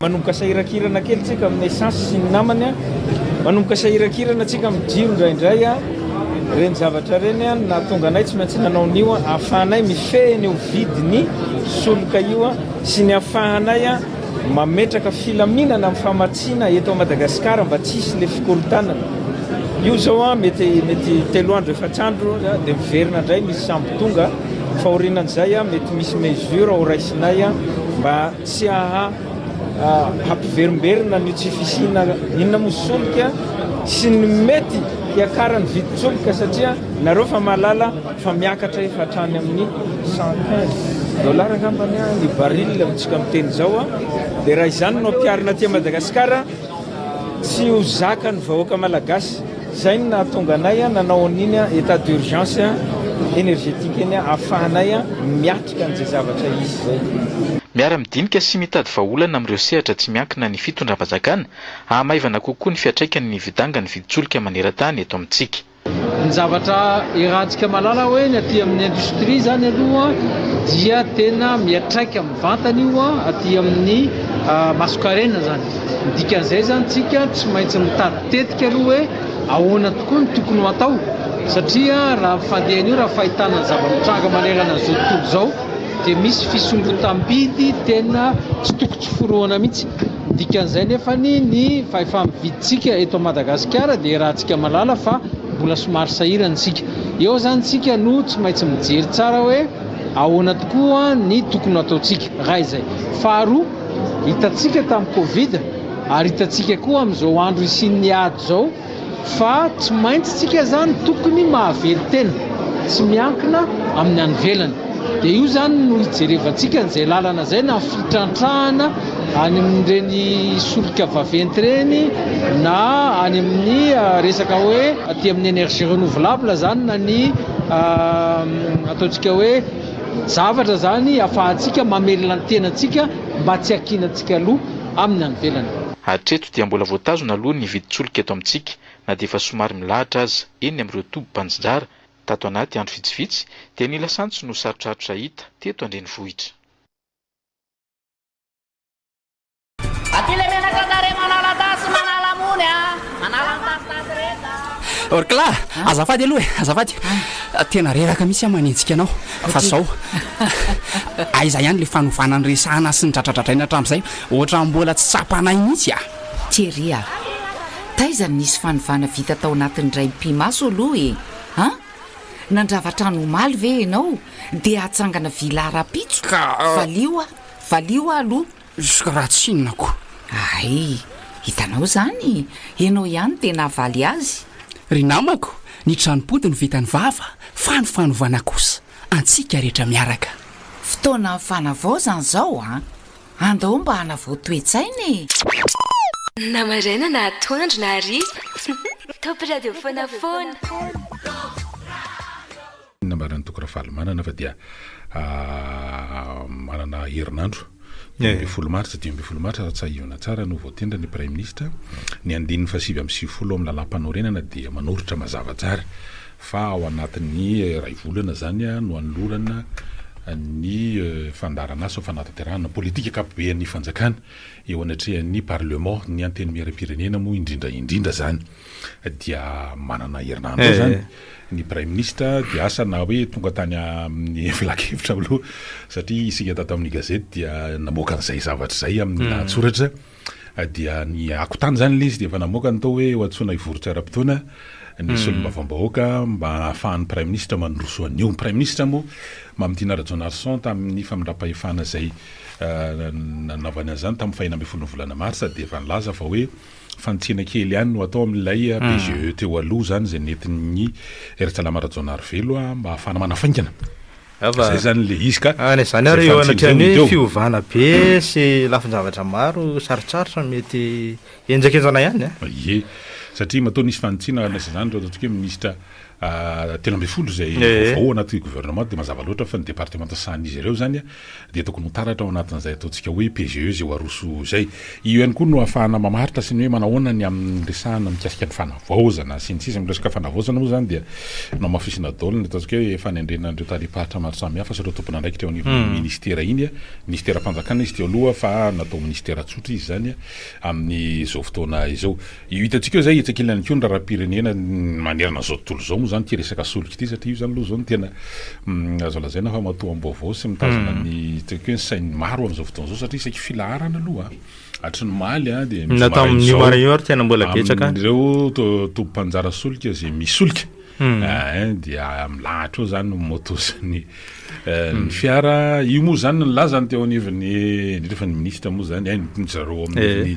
manomboka sahirakirana kely tsika amin'ny essence sy ny namany a manomboka sahirakirana tsika amin'ny jiro indraindray a reny zavatra reny a na tonga anay tsy maintsy nanao nio a ahafahanay mifehny eo vidiny soloka io a sy ny ahafahanay a mametraka filaminana amin'ny famatsiana eto Madagasikara mba tsisy le fikorotanana io zao a mety 3 andro 4 andro dia miverina indray misy sambo tonga fahorinan'izay a mety misy mesure ao raisinay a mba tsy hampiverimberina ny tsy fisina inona mosoloka sy ny mety hiakarany viditsoloka satria nareo fa mahalala fa miakatra efa hatrany amin'ny $115 angambany ny baril amintsika miteny zao a dia raha izany no ampiarina aty Madagasikara tsy ho zaka ny vahoaka malagasy zay no nahatonga anay a nanao an'iny a état d'urgence énergétique eny a ahafahanay a miatrika an'izay zavatra izy zay miara-midinika sy mitady vahaolana amin'ireo sehatra tsy miankina ny fitondram-panjakana ahamaivana kokoa ny fiatraikany ny vidanga ny viditsolika maneran-tany eto amintsika. Ny zavatra irantsika malala hoe ny aty amin'ny indostria zany aloha dia tena miatraika amin'ny vantany io aty amin'ny masokarena zany. Dikan'izay zany tsika tsy maintsy mitady tetika aloha hoe ahoana tokoa ny tokony ho atao satria raha fandehan'io raha fahitana ny zava-mitranga manerana an'izao tontolo zao dia misy fisongotam-bidy tena tsy tokony tsy forohana mihitsy. Dikan'izay nefany ny fahefa-mividitsika eto Madagasikara dia rahantsika malala fa mbola somary sahirana isika. Eo zany tsika no tsy maintsy mijery tsara hoe ahoana tokoa ny tokony ataontsika raha izay. Faharoa, hitantsika tamin'ny Covid ary hitantsika koa amin'izao andro isin'ny ady zao fa tsy maintsy tsika zany tokony mahavely tena tsy miankina amin'ny any ivelany. Dia io zany no hijerevantsika n'izay lalana zay na fitrantrahana any amin'ireny solika vaventy reny na any amin'ny resaka hoe aty amin'ny énergie renouvelable zany na ny ataontsika hoe zavatra zany ahafahantsika mamelona ny tenantsika mba tsy hakinantsika aloha amin'ny any ivelany. Hatreto dia mbola voatazona aloha ny viditsolika eto amintsika na dia efa somary milahatra aza eny amin'ireo tobi-panjinjara. Tato anaty andro vitsivitsy dia ny lasantsy no sarotrarotra hita teto an-drenivohitra. Orkla, azafady aloha azafady. Tena reraka mihitsy manintsika anao fa zao aiza ihany le fanovana ny resahana sy ny tratratratraina hatramin'izay ohatra mbola tsy tsapanay mihitsy Teria, taiza nisy fanovana vita tao anatin'ny ray mpimaso aloha nandravatrano omaly ve ianao dia hatsangana vilara-pitso valio aloha raha tsinonako. Ay, hitanao zany ianao ihany tena avaly azy. Ry namako, ny tranom-pody ny vitany vava fa ny fanovana kosa antsika rehetra miaraka. Fotoana fanavao zany zao andao mba hanavao toetsainy. Namaraina na atoandro na hariva Top Radio Fonafona. Nambarana tokora manana fa dia manana herinandro 20 martsa 20 martsa tsahivana tsara no voatendra ny prime ministre ny 970 amin'ny lalam-panorenana dia manoritra mazava tsara fa ao anatin'ny ray volana zany no anolorana ny fandarana asa fanatanterahana politika akapobean'ny fanjakana eo anatrehan'ny parlement ny anteny miaram-pirenena moa indrindra zany dia manana herinandro zany ny prime ministre dia asa na hoe tonga tany amin'ny filakevitra aloha satria isika tato amin'ny gazety dia namoaka an'izay zavatra zay amin'ny lahatsoratra dia ny akotany zany le izy dia efa namoaka ny tao hoe ho atsoina ivorotra ara-potoana ny solom-bavambahoaka mba ahafahan'ny prime ministre mandroso an'io. Ny prime ministre moa Mamitina Rajonarson tamin'ny famindram-pahefana zay nanaovana an'izany tamin'ny 20 volana marsa dia efa nilaza fa hoe fantsena kely ihany no atao amin'ilay PGE teo aloha zany zay nentin'ny Eritsalama Rajonarvelo mba ahafahana manafaingana. Zay zany le izy ka zany ary eo anatrany fiovana be sy lafin-javatra maro sarotsarotra mety enjakenjana ihany ie satria matoa nisy fantsina zany reo ataontsika hoe ministra telo amby folo zay vaovao anaty gouvernement de mazava loatra fa ny département sany izy ireo zany de tokony hotaratra ao anatin'izay ataontsika hoe PGE zay hoaroso zay io ihany koa no ahafahana mamaritra sy ny hoe manahoana ny amin'ny resahana mikasika ny fanavaozana sy ny sisa amin'ny resaka fanavaozana moa zany dia no mafisina daolina ataontsika hoe fanendrenan'ireo taripahatra maro samihafa sy ireo tompona andraikitra eo anivon'ny ministera iny ministera mpanjakana izy teo aloha fa natao ministera tsotra izy zany amin'ny zao fotoana izao io hitantsika eo zay itsakilany keo ny rahapirenena manerana zao tontolo zao moa zany ty resaka solika ty satria io zany aloha zao ny tena azo lazaina fa matoa am-baovao sy mitazona ny tsika hoe sainy maro am'izao fotoana zao satria isaky filaharana aloha hatry ny maly de natao amin'ny marior tena mbola betsaka ireo tompo-panjara solika zay misolika dia milahatra eo zany moto zany ny fiara io moa zany nylazany teo anivony rehefa ny ministra moa zany zareo amin'ny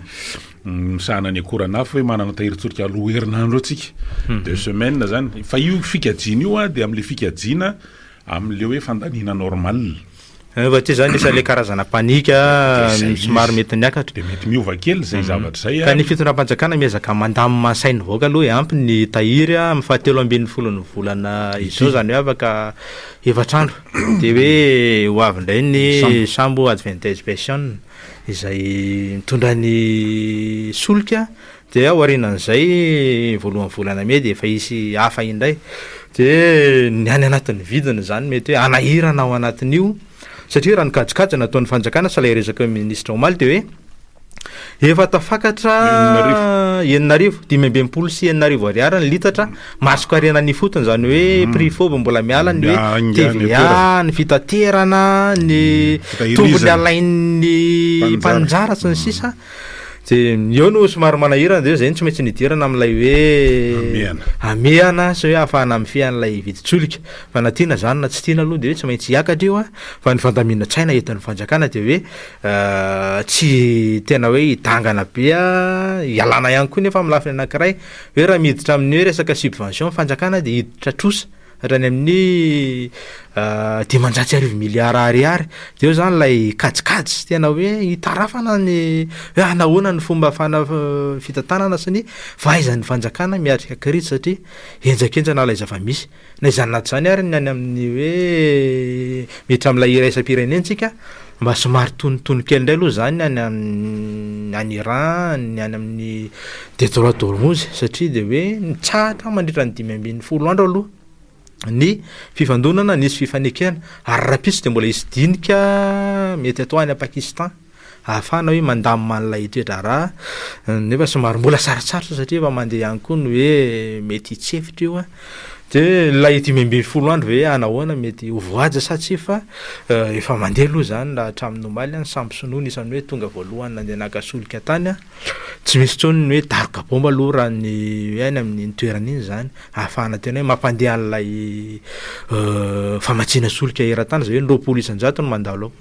misahana ny akoranafo hoe manana tahirin-tsorika aloha herinandro atsika 2 semaines zany fa io fikajina io de am'le fikajina am'le hoe fandanina normal fa ty zany isa le karazana panika somary mety niakatra de mety miova kely zay zavatra zay ka ny fitonam-panjakana miezaka mandamy masainy vaoaka aloha ampy ny tahiry amin'ny fahatelo ambin'ny folony volana izao zany hoe afaka efatrandro de hoe hoavindray ny sambo advantage pension izay mitondra ny solika de aorinan'izay voalohan'ny volana me de efa isy hafa indray de ny any anatin'ny vidiny zany mety hoe anahirana ao anatin'io satria raha nikajikajy nataon'ny fanjakana sa lay resaka ministra omaly de hoe efa tafakatra 5,5 sy 9,000 ny litatra masoko arena ny fotony zany hoe prix foba mbola miala ny hoe TVA ny fitaterana ny tombony alain'ny mpanjara sy ny sisa de eo no somary manahirana de zay tsy maintsy nidirana amin'ilay hoe ameana sy hoe ahafahana mifian'ilay viditsolika fa na tiana zany na tsy tiana aloha de hoe tsy maintsy hiakatra io fa ny fandamina tsaina entin'ny fanjakana de hoe tsy tena hoe hitangana be ialana ihany koa nefa amin'ny lafiny anankiray hoe raha miditra amin'ny hoe resaka subvention fanjakana de hiditra trosa raha ny amin'ny 500 miliara ariary de eo zany lay kajikajy tena hoe hitarafana ny hoe anahoana ny fomba fitantanana sy ny fahaizan'ny fanjakana miatrika kirity satria enjakenjana lay zava-misy na izany naty zany ary ny any amin'ny hoe mety amin'ilay iraisam-pirenentsika mba somary tonitony kely indray aloha zany any Iran ny any amin'ny détroit d'Ormuz satria de hoe nitsahatra mandritra ny 5 andro aloha ny fifandonana nisy fifanekena ary rapisy de mbola isy dinika mety atao any a Pakistan ahafana hoe mandamy man'ilay toetra raha nefa somary mbola sarotsarotra satria efa mandeha ihany koa no hoe mety hitsefitra io de lay 5,10 andro hoe anahoana mety hovoaja sa tsy fa efa mandeha aloha zany raha hatramin'ny omaly ny sambo sonoana isan'ny hoe tonga voalohany nandeha nakasolika tany tsy misy tsony ny hoe daroka bomba aloha raha ny hoe any amin'ny toerana iny zany ahafahana tena hoe mampandeha an'ilay famatsina solika era-tany zay hoe 20 isan-jato no mandalo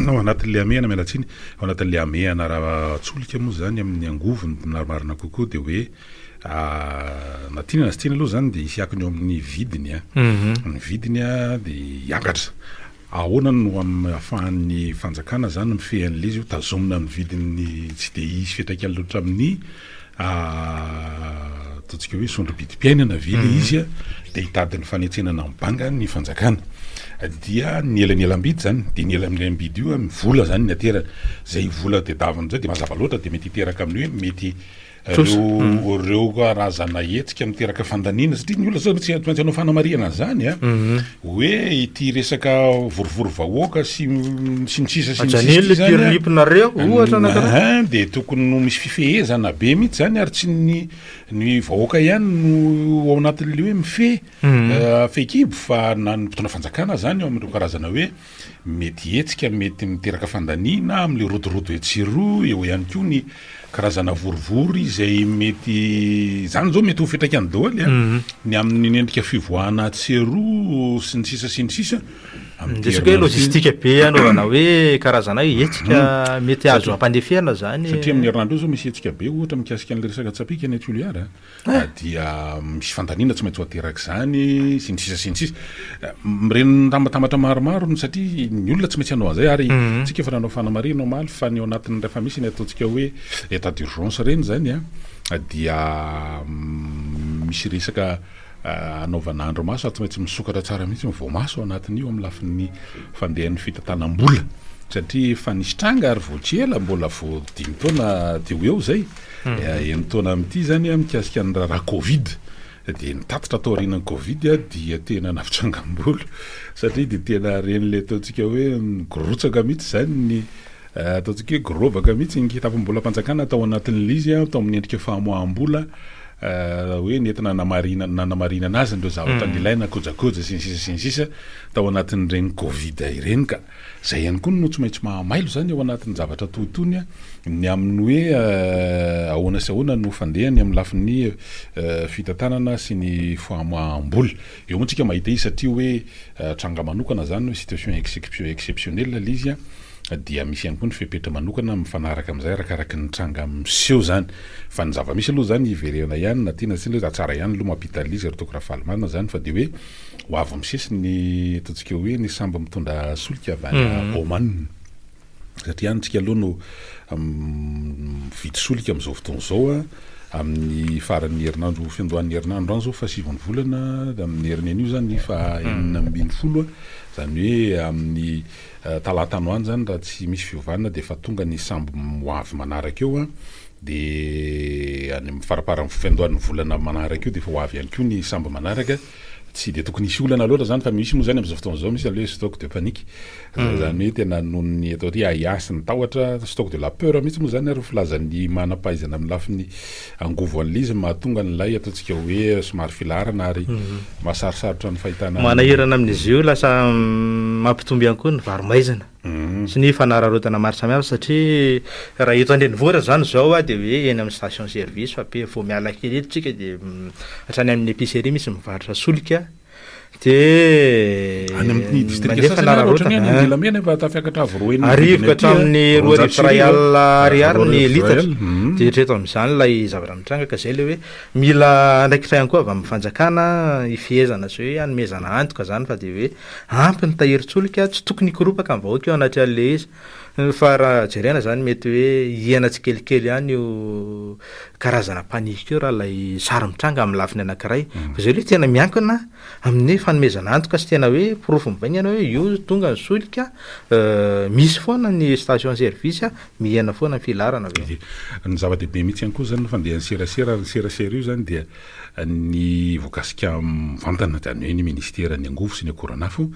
ao anatin'le ameana mialatsiny ao anatin'le ameana raha tsolika moa zany amin'ny angovony marimarina kokoa de hoe na tiana na sy tiana aloha zany de isiakiny eo amin'ny vidiny ny vidiny de hiakatra ahoana no ahafahan'ny fanjakana zany mifehan'le izy io tazomina amin'ny vidiny tsy de isy fetraikany loatra amin'ny ataontsika hoe sondrom-bidim-piainana vily izy de hitadiny fanetsenana mibanga ny fanjakana dia ny elanelam-bidy zany de ny elanelam-bidy io vola zany ny aterana zay vola de daviny zay de mazava loatra de mety hiteraka amin'ny hoe mety reo karazana hetsika miteraka fandanina satria ny olona zao tsy maintsy anao fanamariana zany hoe ity resaka vorovoro vahoaka sy nitsisa sylipinareo ohatra de tokony no misy fifehezana be mihitsy zany ary tsy ny vahoaka ihany no ao anatin'le hoe mife fekibo fa na ny mpitona fanjakana zany eo amin'ireo karazana hoe mety hetsika mety miteraka fandanina am'le rodorodo etsiro eo ihany koa ny karazana vorovory izay mety zany zao mety ho fetraky any daholy ny amin'ny endrika fivoahana tsero sy ny sisa desaka hoe logistika be anaovana hoe karazana hetsika mety azo ampandefihana zany satria amin'ny herinandro io zao misy hetsika be ohatra mikasika an'le resaka tsapika ny atuliara dia misy fandanina tsy maintsy ho ateraka zany sy ny sisa mireny tambatambatra maromaro satria ny olona tsy maintsy anao an'izay ary tsika efa nanao fanamarina omaly fa ny ao anatin'ny rehefa misy ny ataontsika hoe état d'urgence reny zany dia misy resaka anaovana andromaso tsy maintsy misokatra tsara mihitsy voamaso anatin'io amin'ny lafin'ny fandehan'ny fitantanam-bola satria fa nisy tranga ary voatsela mbola vo 5 taona teo eo zay eny taona amin'ity zany mikasika ny raha covid dia nitatitra tao aorian'ny covid dia tena navitrangambola satria dia tena ren'le ataontsika hoe gorotsaka mihitsy zany ny ataontsika hoe gorovaka mihitsy ny kitapom-bola mpanjakana tao anatin'le izy tao amin'ny endrika fahamoaham-bola hoe nentina nanamarina anazy ndreo zavatra nilaina kojakoja sinsisa tao anatin'ireny covid ireny ka zay ihany koa no tsy maintsy mahamailo zany ao anatin'ny zavatra tohitony ny amin'ny hoe ahoana sy ahoana no fandehany amin'ny lafin'ny fitantanana sy ny fahamoaham-bola eo montsika mahita izy satria hoe tranga manokana zany hoe situation exceptionnelle l'izy dia misy ihany koa ny fepetra manokana mifanaraka amin'izay arakaraka ny tranga miseho zany fa ny zava-misy aloha zany iverena ihany na tiana sy tsara ihany aloha mampita lizy rotoko raha falimarina zany fa dia hoe ho avy misesy ny ataontsika hoe ny sambo mitondra solika avy any Oman satria antsika aloha no vidy solika amin'izao fotoana zao amin'ny faran'ny herinandro fiandohan'ny herinandro any zao fa 7 volana amin'ny herinan'io zany fa 40 zany hoe amin'ny talatano any zany raha tsy misy fiovana dia fa tonga ny sambo moavy manaraka eo dia any farapara fiandohan'ny volana manaraka eo dia fa hoavy ihany koa ny sambo manaraka tsy dia tokony isy olana loatra zany fa misy moa zany amin'izao fotoana zao misy aloha stock de panique zany hoe tena nohon'ny atao hoe aiasy ny tahotra stock de la peur mihitsy moa zany ary filazan'ny manam-pahaizana amin'ny lafin'ny angovo an'lizy mahatonga n'ilay ataontsika hoe somary filarana ary mahasarisarotra ny fahitana manahirana amin'izy io lasa mampitomby ihany koa ny varomaizana sy ny fanararotana maro samihafa satria raha eto andrenivohitra zany zao dia hoe eny amin'ny station service fa be vao miala kely eto tsika dia hatrany amin'ny épicerie misy mivarotra solika dia any amin'ny district sasany lamena fa tafiakatra avy arivoka hatramin'ny 2 ariary ny litatra dia treto amin'izany lay zavatra mitranga ka zay le hoe mila andraikitra ihany koa avy amin'ny fanjakana ifehezana sy hoe anomezana antoka zany fa dia hoe ampy ny tahirin-tsolika tsy tokony hikoropaka amin'ny vahoaka eo anaty an'le izy fa raha jerena zany mety hoe hiaina tsy kelikely ihany io karazana panika io raha lay sary mitranga amin'ny lafiny anankiray fa zay le tena miankina amin'ny fanomezana antoka sy tena hoe porofo mivaingana hoe io tonga ny solika misy foana ny station service miaina foana ny filarana ny zava-dehibe mihitsy ihany koa zany fandehan'ny serasera ny serasera io zany dia ny voakasika mivantana zany hoe ny ministera ny angovo sy ny akoranafo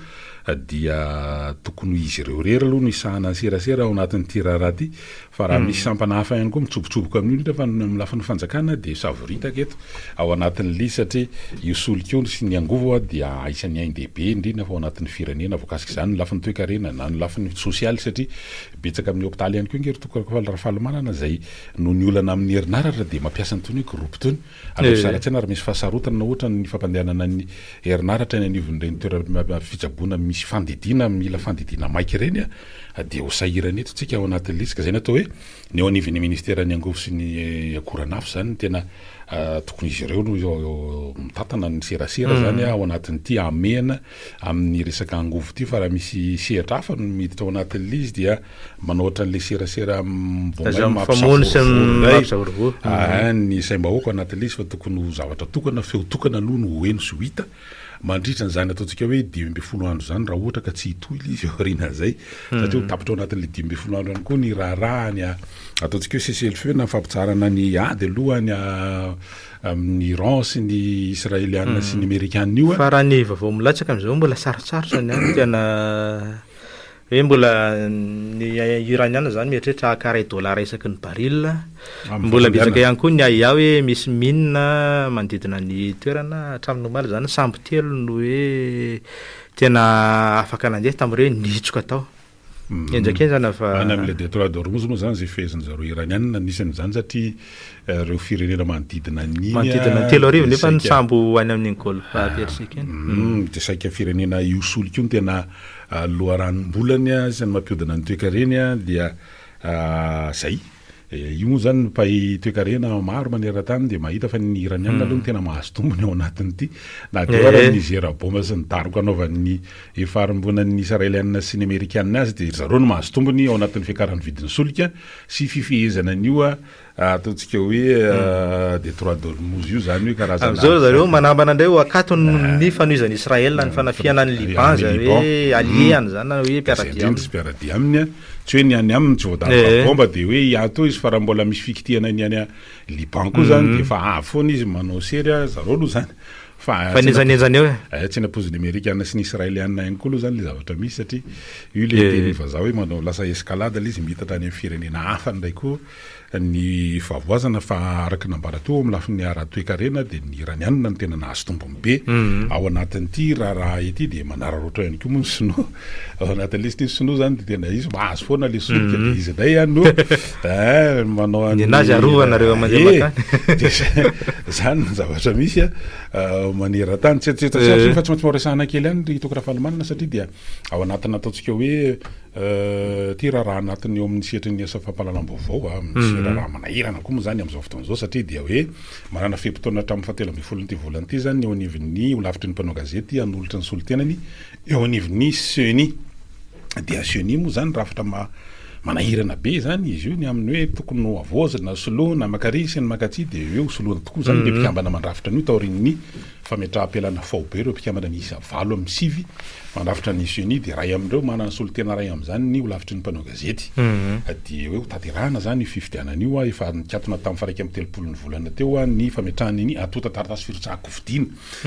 dia tokony izy ireo rery aloha no isahana serasera ao anatin'ny raharaha ty fa raha misy sampana hafa ihany koa mitsobotsoboka amin'io fa amin'ny lafin'ny fanjakana dia savoritaka eto ao anatin'le satria io solika io sy ny angovo dia isan'ny ain-dehibe indrindra fa ao anatin'ny firenena voakasika izany ny lafin'ny toe-karena na ny lafin'ny sosialy satria betsaka amin'ny hôpitaly ihany koa ngery fahalomanana zay no ny olana amin'ny herinaratra dia mampiasa nytony hoe groupe tony aleo saratsana ary misy fahasarotana na ohatra ny fampandehanana ny herinaratra ny anivon'ireny toerana fitsaboana misy fandidina mila fandidina maika ireny dia ho sahirana eto tsika ao anatin'le izy ka zay natao hoe ny ao anivon'ny ministera ny angovo sy ny akoranafo zany tena tokony izy ireo no mitatana ny serasera zany ao anatin'ity amehana amin'ny resaka angovo ty fa raha misy sehatra hafa no miditra ao anatin'le izy dia manao ohatra n'le serasera ny saim-bahoaka anatin'le izy fa tokony ho zavatra tokana feo tokana aloha no hoeno sy ho hita mandritra n'izany ataontsika hoe 12 andro zany raha ohatra ka tsy hitoy izy aoriana zay satria ho tapitra ao anatin'le 12 andro any koa ny raharahany ataontsika hoe cessez-le-feu na fampitsarana ny ady aloha ny amin'ny Iran sy ny Israeliana sy ny Amerikanina io fa raha ny vaovao milatsaka amin'izao mbola sarotsarotra ny tena hoe mbola ny iraniana zany mieritreritra $40 isaky ny baril mbola betsaka ihany koa ny aiah hoe misy minina manodidina ny toerana hatramin'ny omaly zany sambo telo no hoe tena afaka nandeha tamin'ireo nitsoka tao enjakenjana fa any amin'le détroit d'Ormuz moa zany zay fehezan'zareo iraniana nisan'izany satria reo firenena manodidina manodidina 3 arivo nefa ny sambo any amin'ny golfe persika dia saika firenena io solika io no tena loharanom-bolany isany mampiodina ny toekareny dia zay io moa zany mpahay toekarena maro maneran-tany de mahita fa ny iraniana aloha ny tena mahazo tombony ao anatin'ity na de oara ny Zeraboma sy ny daroko anaovan'ny efarimbonan'ny israeliana sy ny amerikanina azy de zareo no mahazo tombony ao anatin'ny fiakaran'ny vidiny solika sy fifehezana an'io ataontsika hoe Détroit d'Ormuz io zany hoe karazana am'izao zareo manambana indray ho akaton'ny fanoizan'ny Israela ny fanafiana ny Liban zany hoe alliéany zany na hoe mpiarady aminy tsy hoe ny any aminy tsy voadary bomba de hoe iato izy fa raha mbola misy fikitiana ny any Liban koa zany de fa avy foana izy manao sery zareo aloha zany fa nenjanenjany eo tsy napoziny amerikana sy ny israeliana ihany koa aloha zany le zavatra misy satria io le teny vazaha hoe manao lasa escalade le izy mitatra any amin'ny firenena hafa ndray koa ny favoazana fa araka nambara teo amin'ny lafin'ny ara-toekarena de ny iranianina ny tena nahazo tombony be ao anatin'ity raha ity de manararoatra ihany koa moa ny sinoa ao anatin'le sy sinoa zany de tena izy mahazo foana le solika de izy nday ihany no manao nazy arovanareo amandemakany zany ny zavatra misy maneran-tany tsetsetsa fa tsy maintsy maresahana kely ihany ry toko rafalimanina satria dia ao anatina ataontsika hoe ty raha anatin'ny eo amin'ny sehatry ny asa fampahalalam-baovao misy raha manahirana koa moa zany am'izao fotoan'izao satria dia hoe manana fepotona hatramin'ny fahatelo amby folo ty volana ty zany eo anivon'ny olavitry ny mpanao gazety anolotra ny solotenany eo anivon'ny Seny dia Seny moa zany rafitra manahirana be zany izy io ny amin'ny hoe tokony no avoazana soloana makary sy ny makatsy de eo soloana tokoa zany le mpikambana mandrafitra an'io taorin'ny fametraha-pialana faobe reo mpikambana miisa 8 mandrafitra ny Seny de ray amindreo manana solotena ray am'izany ny olavitry ny mpanao gazety de hoe taterahana zany fifidianan'io efa nikatona tamin'ny faraiky amby 30 volana teo ny fametrahany atota taratasy firotsahako fidina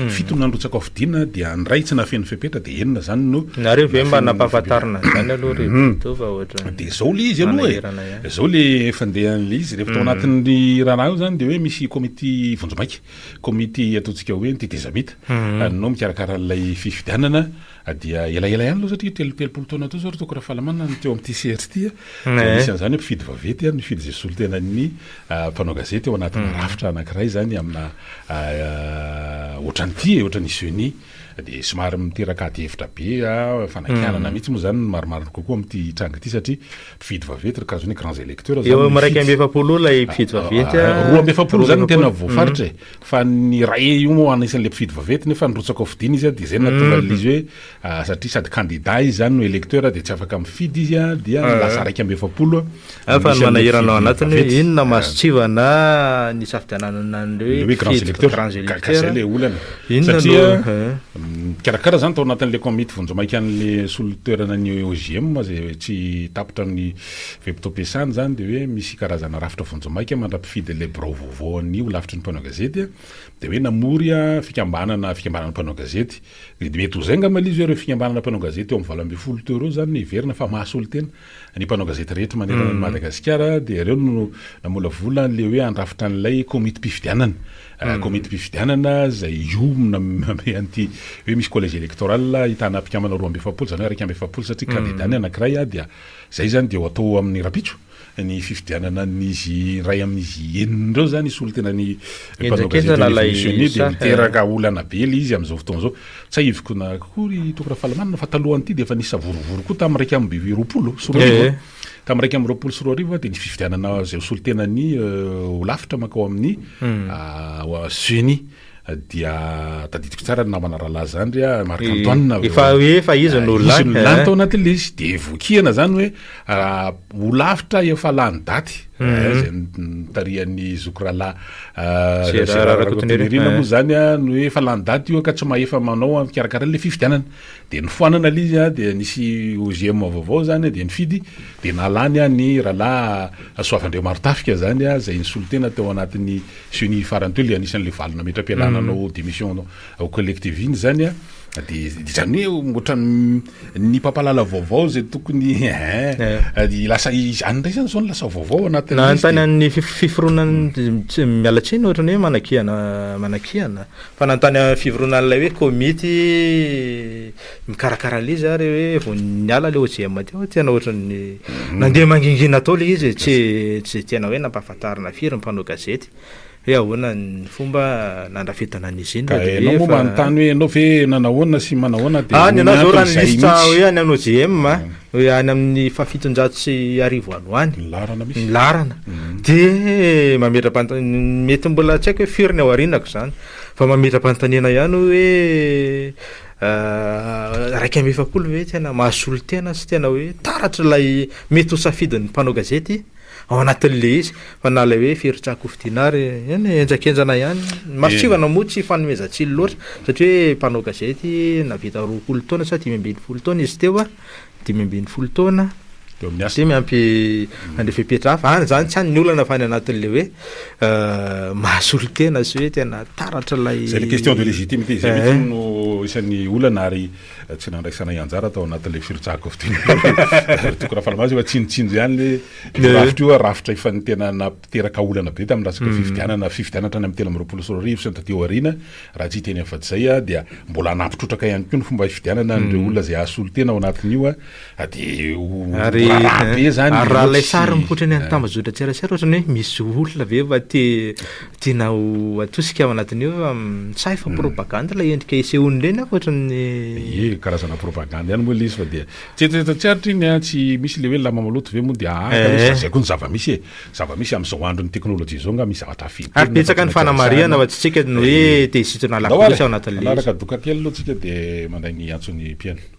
fitony nandrotsaka fidina dia nray tsy nafeny fepetra de enina zany no nareo ve mba nampahafantarina zany aloha reto fa ohatra de zao le izy aloha zao le fandehan'le izy rehefa tao anatin'ny raharaha io zany de hoe misy komity vonjomaiky komity ataontsika hoe tezamita no mikarakara an'ilay fifidianana dia elaela ihany aloha satria telopolo taona teo zao toko raha fahalamana ny teo amin'ity sehatry ty misy an'izany hoe mpifidy vavety mifidy zay solotenan'ny mpanao gazety eo anatina rafitra anankiray zany amina ohatran'ity ohatran'ny Seny de somary miteraka ady hevitra be fanakianana mihitsy moa zany maromarony kokoa amin'ity tranga ity satria mpifidy vavety kazony grands électeurs eo maraiky amby efapolo lay mpifidy vavety roa amby efapolo zany tena voafaritra fa ny ray io moa anisan'le mpifidy vavety nefa nrotsaka fidina izy de zay natonga izy hoe satria sady candidat izy zany no électeur de tsy afaka mifidy izy dia lasa raiky amby efapolo fa ny manahiranao anatiny hoe inona masotsivana ny safidianana an'ireo grands électeurs le olana satria karakara zany tao anatin'le komity vonjomaiky an'le solotoerana ny OGM zay tsy tapitra ny vepito-piasany zany de hoe misy karazana rafitra vonjomaiky mandra-pifidy le birao vaovao ny olavitry ny mpanao gazety de hoe namory fikambanana mpanao gazety de mety ho zay ngamba izy ireo fikambanana mpanao gazety eo amin'ny 20 teo reo zany iverina fa mahasolotena ny mpanao gazety rehetra manerana ny Madagasikara de ireo no namolavola le hoe andrafitra an'ilay komity mpifidianana komity mpifidianana zay iomina an'ity hoe misy collège électoral hitana mpikambana 2 zany hoe 2 satria kandidany anankiray dia zay zany de atao amin'ny rapitso ny fifidianana n'izy ray amin'izy enindreo zany solotenany mpanao gazety de miteraka olana be le izy am'izao fotoana zao tsy aiviko na kory toko raha falamanina fa talohan'ity de efa nisy savorovoro koa tamin'ny raiky amby 20 sy 20 tamin'ny raiky amby 20 sy 20 de ny fifidianana zay solotenany olafitra makao amin'ny Seny dia tadidiko tsara ny namana rahalahy zany ry Marc Antoine efa izy nolany tao anatin'le izy de vokiana zany hoe olavitra efa lany daty zay nitarian'ny zokorala Rakotonerina moa zany no hoe efa lany daty io ka tsy maefa manao mikarakara le fifidianana de nifoanana le izy de nisy OGM vaovao zany de nifidy de nalany ny rahalahy Soavandreo Marotafika zany zay nisolotena teo anatin'ny Seny farany teo le anisan'le valona metra-pialana nanao démission au collective iny zany de zany hoe ohatra ny pampalala vaovao zay tokony lasa izany ndray zany zao lasa vaovao anatin'ny tany amin'ny fiforonany tsy mialatsiny ohatrany hoe manakiana fa nantany fivoronan'ilay hoe komity mikarakara le izy ary hoe vo niala le OGM teo tena ohatrany nandeha mangingina tao le izy tsy tena hoe nampahafantarina firy mpanao gazety hoe ahoana ny fomba nandrafetana an'izy iny de moa manontany hoe ianao ve nanahoana sy manahoana de any anao zao raha ny lista hoe any amin'ny OGM hoe any amin'ny 710 ano any larana misy larana de mety mbola tsy haiko hoe firiny ao arinako zany fa mametram-panontaniana ihany hoe raiky amy efapolo hoe tena mahasolo tena sy tena hoe taratra lay mety ho safidin'ny mpanao gazety ao anatin'le izy fa na lay hoe feritrako fitinary eny enjakenjana ihany maritsivana moa tsy fanomezantsily loatra satria hoe mpanao gazety navita 20 taona sa 5 taona izy teo a 5 taona de miampy andrefepetra hafa any zany tsy any ny olana fa any anatin'le hoe mahasolo tena sy hoe tena taratra lay zay le question de légitimité zay mety no isan'ny olana ary tsy nandraisana ianjara atao anatin'le firitsako toko raha falamazy efa tsinotsinjo ihany le rafitra io rafitra efa ny tena napiteraka olana be tamin'ny rasaka fifidianana fifidianatra any amin'ny 3 sy ny taty aoriana raha tsy teny afa zay a dia mbola anapitrotraka ihany koa ny fomba fifidianana andreo olona zay ahasolo tena ao anatin'io a de ary raha lay sary mipotrany any tambazotra tsirasira ohatrany hoe misy olona ve va tiana ho atosika ao anatin'io sa efa propagande la endrika isehony reny ako ohatrany karazana propagande ihany moa le izy fa dia tseritreritra iny a tsy misy le hoe lamamaloto ve moa dia zay koa ny zava-misy zava-misy amin'izao andro ny teknôlôjia zao nga misy zavatra fity ary petsaka ny fanamariana fa tsy tsika ny hoe tezitona lakosa ao anatin'le anaraka doka kely aloha tsika dia mandray ny antsony piano